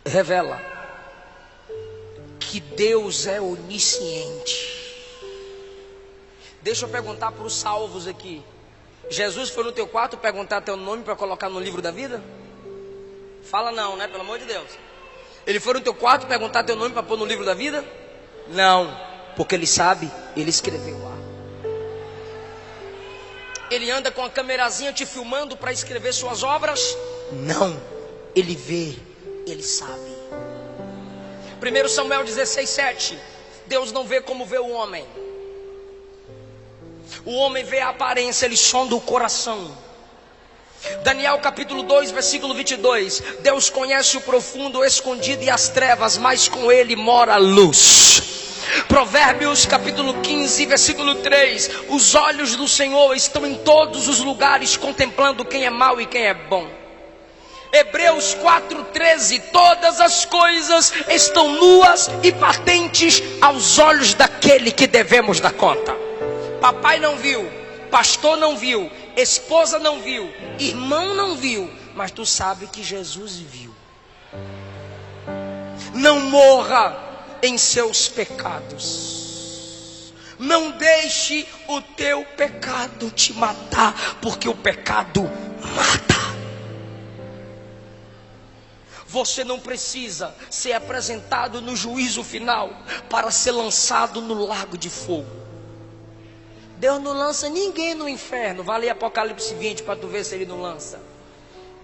revela que Deus é onisciente. Deixa eu perguntar para os salvos aqui: Jesus foi no teu quarto perguntar teu nome para colocar no livro da vida? Fala não, né? Pelo amor de Deus. Ele foi no teu quarto perguntar teu nome para pôr no livro da vida? Não, porque ele sabe, ele escreveu lá. Ele anda com a câmerazinha te filmando para escrever suas obras? Não, ele vê, ele sabe. 1 Samuel 16:7. Deus não vê como vê o homem. O homem vê a aparência, ele sonda o coração. Daniel capítulo 2, versículo 22. Deus conhece o profundo, o escondido e as trevas, mas com ele mora a luz. Provérbios capítulo 15, versículo 3. Os olhos do Senhor estão em todos os lugares, contemplando quem é mau e quem é bom. Hebreus 4:13. Todas as coisas estão nuas e patentes aos olhos daquele que devemos dar conta. Papai não viu, pastor não viu, esposa não viu, irmão não viu, mas tu sabe que Jesus viu. Não morra em seus pecados. Não deixe o teu pecado te matar, porque o pecado mata. Você não precisa ser apresentado no juízo final para ser lançado no lago de fogo. Deus não lança ninguém no inferno. Vai ler Apocalipse 20 para tu ver se ele não lança.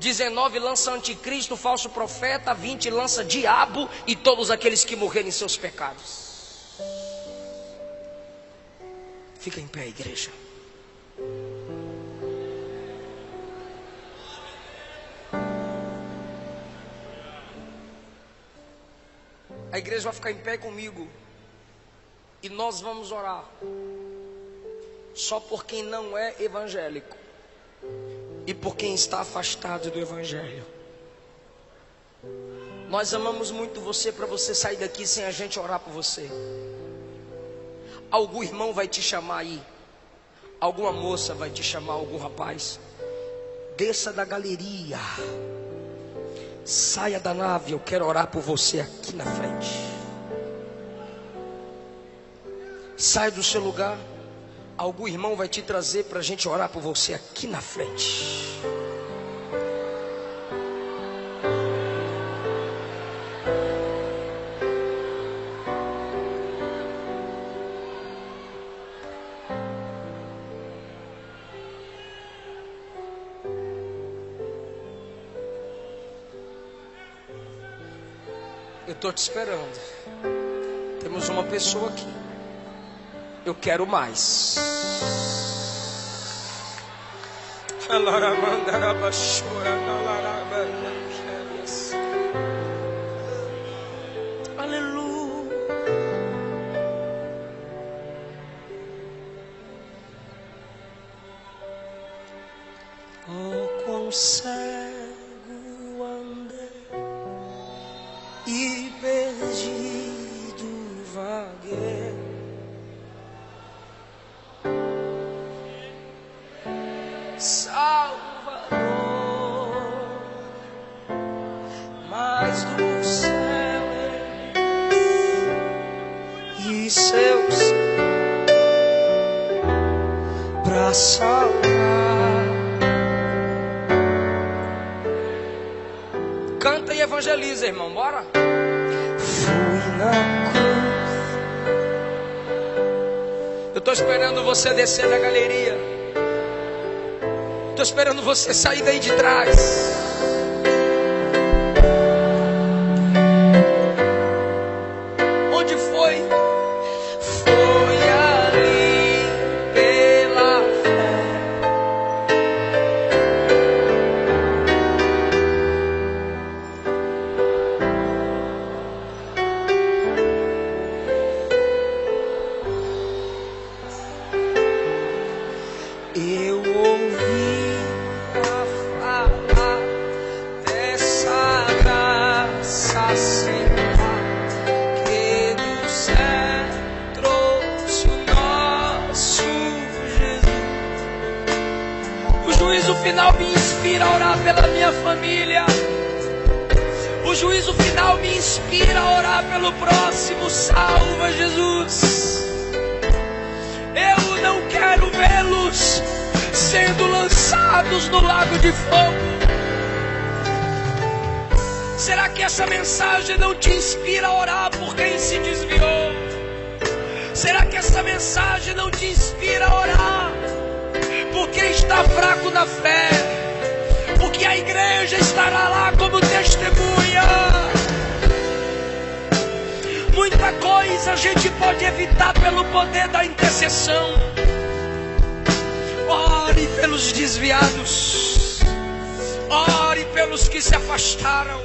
19 lança anticristo, falso profeta. 20 lança diabo e todos aqueles que morrerem em seus pecados. Fica em pé, igreja. A igreja vai ficar em pé comigo e nós vamos orar só por quem não é evangélico e por quem está afastado do evangelho. Nós amamos muito você para você sair daqui sem a gente orar por você. Algum irmão vai te chamar aí, alguma moça vai te chamar, algum rapaz. Desça da galeria, saia da nave, eu quero orar por você aqui na frente. Saia do seu lugar, algum irmão vai te trazer para a gente orar por você aqui na frente. estou te esperando. Temos uma pessoa aqui. Eu quero mais. Aleluia. Oh, quão cego andei e perdido vaguei, Salvador, mas do céu e seus pra salvar. Canta e evangeliza, irmão, bora. Fui na cruz. Eu estou esperando você descer da galeria. Estou esperando você sair daí de trás. Onde foi? Foi ali pela fé. Eu ouvi falar dessa graça sem par, que do céu trouxe o nosso Jesus. O juízo final me inspira a orar pela minha família. O juízo final me inspira a orar pelo próximo. Salva, Jesus. Eu não quero vê-los sendo lançados no lago de fogo. Será que essa mensagem não te inspira a orar por quem se desviou? Será que essa mensagem não te inspira a orar por quem está fraco na fé? Porque a igreja estará lá como testemunha. Muita coisa a gente pode evitar pelo poder da intercessão. Ore pelos desviados. Ore pelos que se afastaram.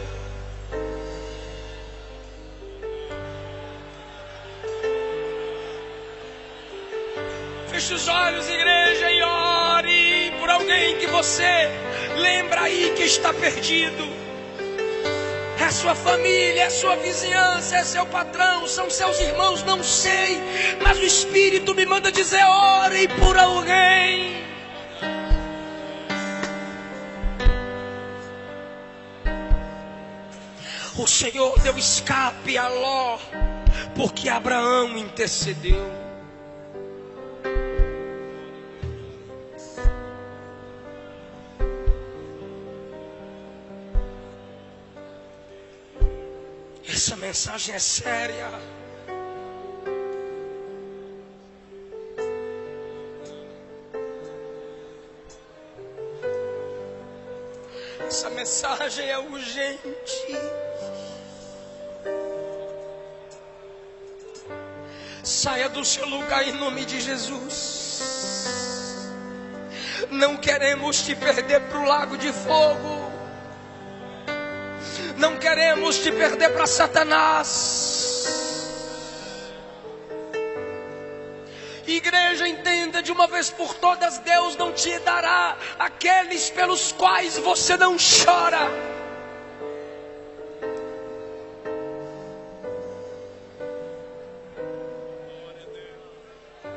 Feche os olhos, igreja, e ore por alguém que você lembra aí que está perdido. É sua família, é sua vizinhança, é seu patrão, são seus irmãos, não sei. Mas o Espírito me manda dizer: ore por alguém. O Senhor deu escape a Ló, porque Abraão intercedeu. Essa mensagem é séria. Essa mensagem é urgente. Saia do seu lugar em nome de Jesus. Não queremos te perder para o lago de fogo. Não queremos te perder para Satanás. Igreja, entenda de uma vez por todas: Deus não te dará aqueles pelos quais você não chora.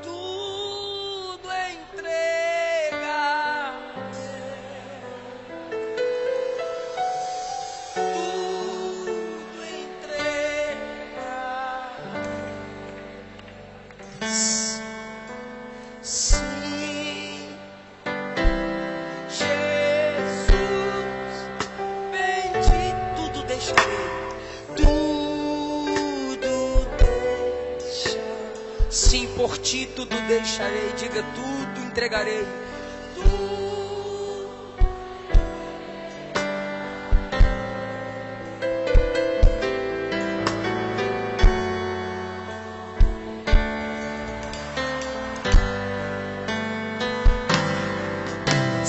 Tudo entrega. Tudo entrega. Sim, Jesus, bendito. Tudo deixarei, tudo deixa. Sim, por ti tudo deixarei. Diga: tudo entregarei.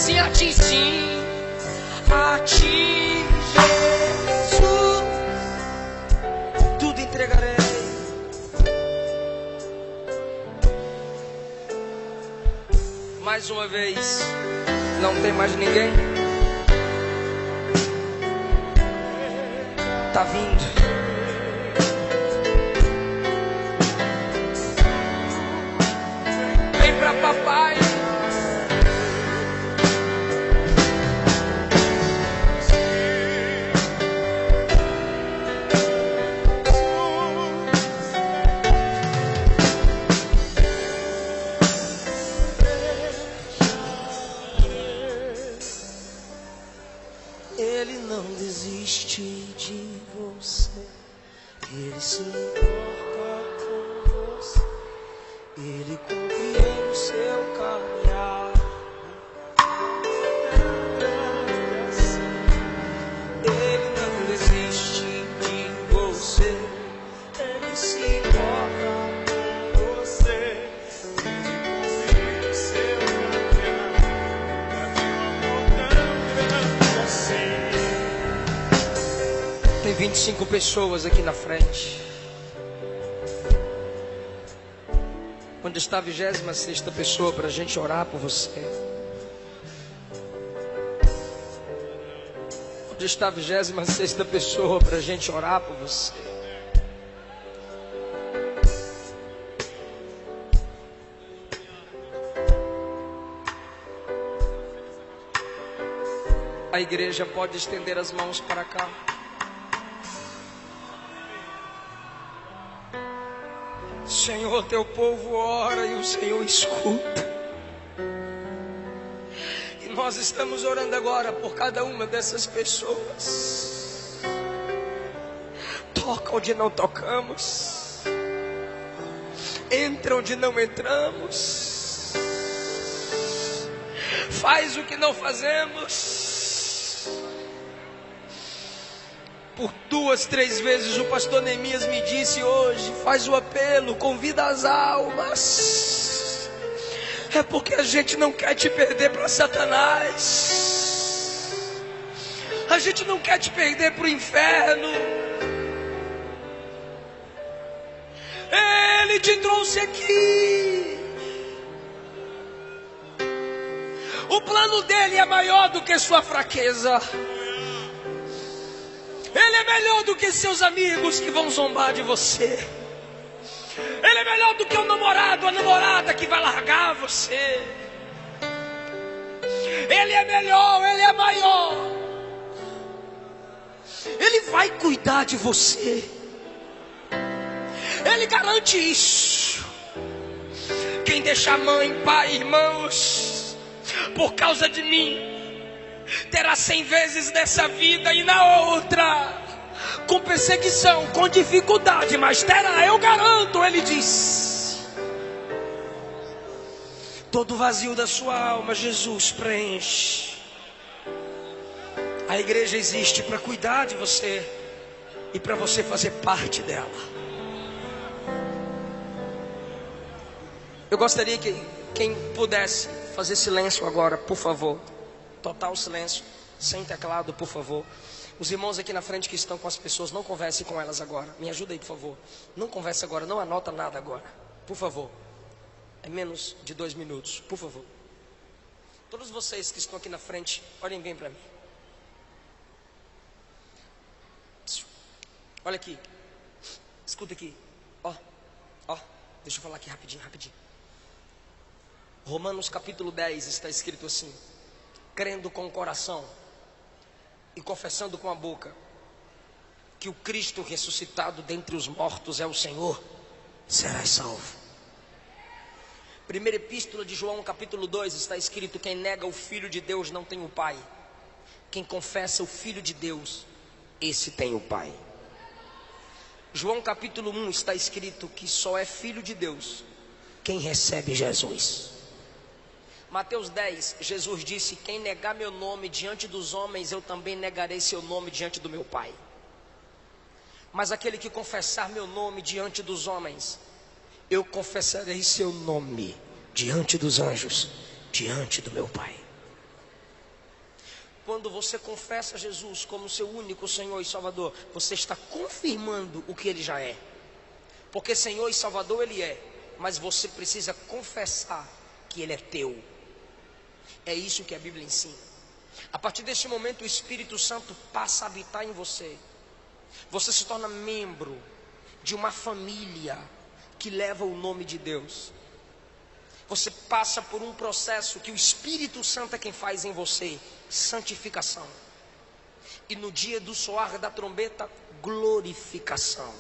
assim: a ti sim, a ti, Jesus, tudo entregarei. Mais uma vez, não tem mais ninguém? Tá vindo. Vem pra papai. Ele não desiste de você, ele se importa com você, ele compreende o seu caminhar. Ele não desiste de você, ele se importa com você, ele compreende o seu caminhar. Tem 25 pessoas aqui na frente. Onde está a 26ª pessoa para a gente orar por você? Onde está a 26ª pessoa para a gente orar por você? A igreja pode estender as mãos para cá. Senhor, teu povo ora e o Senhor escuta. E nós estamos orando agora por cada uma dessas pessoas. Toca onde não tocamos, entra onde não entramos, faz o que não fazemos. Por 2, 3 vezes o pastor Neemias me disse hoje: faz o apelo, convida as almas. É porque a gente não quer te perder para Satanás. A gente não quer te perder para o inferno. Ele te trouxe aqui. O plano dele é maior do que sua fraqueza. Ele é melhor do que seus amigos que vão zombar de você. Ele é melhor do que o namorado, a namorada que vai largar você. Ele é melhor, ele é maior. Ele vai cuidar de você. Ele garante isso. Quem deixar mãe, pai, irmãos, por causa de mim, terá 100 vezes nessa vida e na outra, com perseguição, com dificuldade, mas terá, eu garanto, ele diz. Todo vazio da sua alma, Jesus preenche. A igreja existe para cuidar de você e para você fazer parte dela. Eu gostaria que quem pudesse fazer silêncio agora, por favor. Total silêncio, sem teclado, por favor. Os irmãos aqui na frente que estão com as pessoas, não converse com elas agora. Me ajuda aí, por favor. Não converse agora, não anota nada agora. Por favor. É menos de 2 minutos, por favor. Todos vocês que estão aqui na frente, olhem bem para mim. Olha aqui. Escuta aqui. Ó. Deixa eu falar aqui rapidinho. Romanos capítulo 10 está escrito assim: crendo com o coração e confessando com a boca que o Cristo ressuscitado dentre os mortos é o Senhor, serás salvo. Primeira epístola de João capítulo 2 está escrito: quem nega o Filho de Deus não tem o Pai. Quem confessa o Filho de Deus, esse tem o Pai. João capítulo 1 está escrito que só é filho de Deus quem recebe Jesus. Mateus 10, Jesus disse: quem negar meu nome diante dos homens, eu também negarei seu nome diante do meu Pai. Mas aquele que confessar meu nome diante dos homens, eu confessarei seu nome diante dos anjos, diante do meu Pai. quando você confessa Jesus como seu único Senhor e Salvador, você está confirmando o que Ele já é. Porque Senhor e Salvador Ele é, mas você precisa confessar que Ele é teu. É isso que a Bíblia ensina. A partir deste momento o Espírito Santo passa a habitar em você. Você se torna membro de uma família que leva o nome de Deus. Você passa por um processo que o Espírito Santo é quem faz em você, santificação. E no dia do soar da trombeta, glorificação.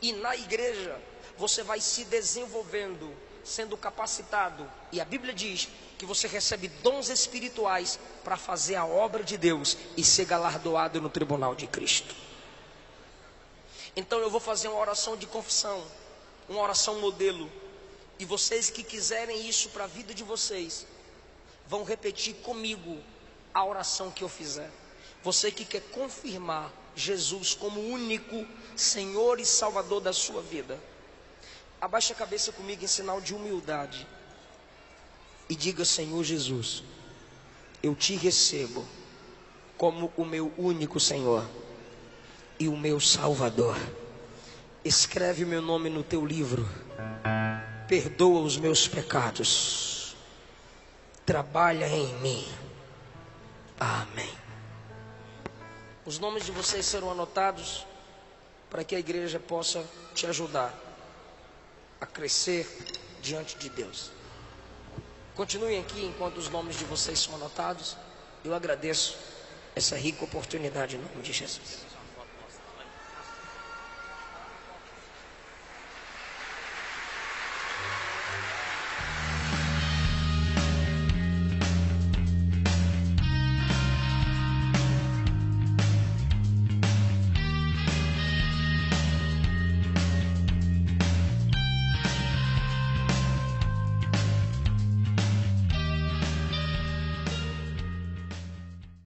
E na igreja, você vai se desenvolvendo, sendo capacitado. E a Bíblia diz que você recebe dons espirituais para fazer a obra de Deus e ser galardoado no tribunal de Cristo. Então eu vou fazer uma oração de confissão, uma oração modelo. E vocês que quiserem isso para a vida de vocês, vão repetir comigo a oração que eu fizer. Você que quer confirmar Jesus como único Senhor e Salvador da sua vida, abaixe a cabeça comigo em sinal de humildade e diga: Senhor Jesus, eu te recebo como o meu único Senhor e o meu Salvador. Escreve meu nome no teu livro, perdoa os meus pecados, trabalha em mim. Amém. Os nomes de vocês serão anotados para que a igreja possa te ajudar a crescer diante de Deus. Continuem aqui enquanto os nomes de vocês são anotados. Eu agradeço essa rica oportunidade em nome de Jesus.